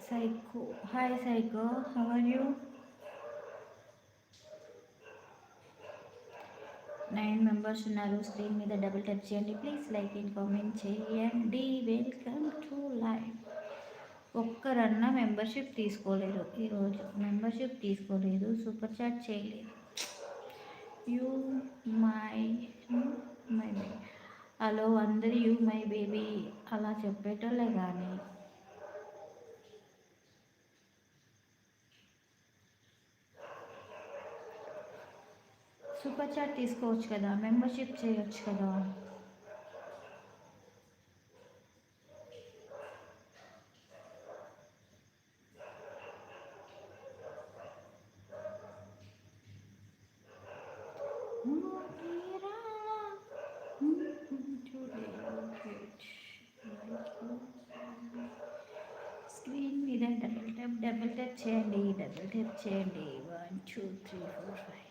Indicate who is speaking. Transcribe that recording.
Speaker 1: Psycho. Hi Psycho, how are you? 9 members ఉన్నారు. Screen మీద double touch చేయండి please. Like and comment చేయండి. Welcome to live. ఒక్కరన్నా membership తీసుకోలేదు ఈరోజు. మెంబర్షిప్ తీసుకోలేదు, సూపర్ చాట్ చేయలేదు. You my my baby. Hello అందరు యూ మై బేబీ అలా చెప్పేటోళ్ళే కానీ సూపర్ చాట్ తీసుకోవచ్చు కదా, మెంబర్షిప్ చేయొచ్చు కదా. స్క్రీన్ మీద డబుల్ టచ్ చేయండి, డబుల్ టచ్ చేయండి. 1 2 3 4 5.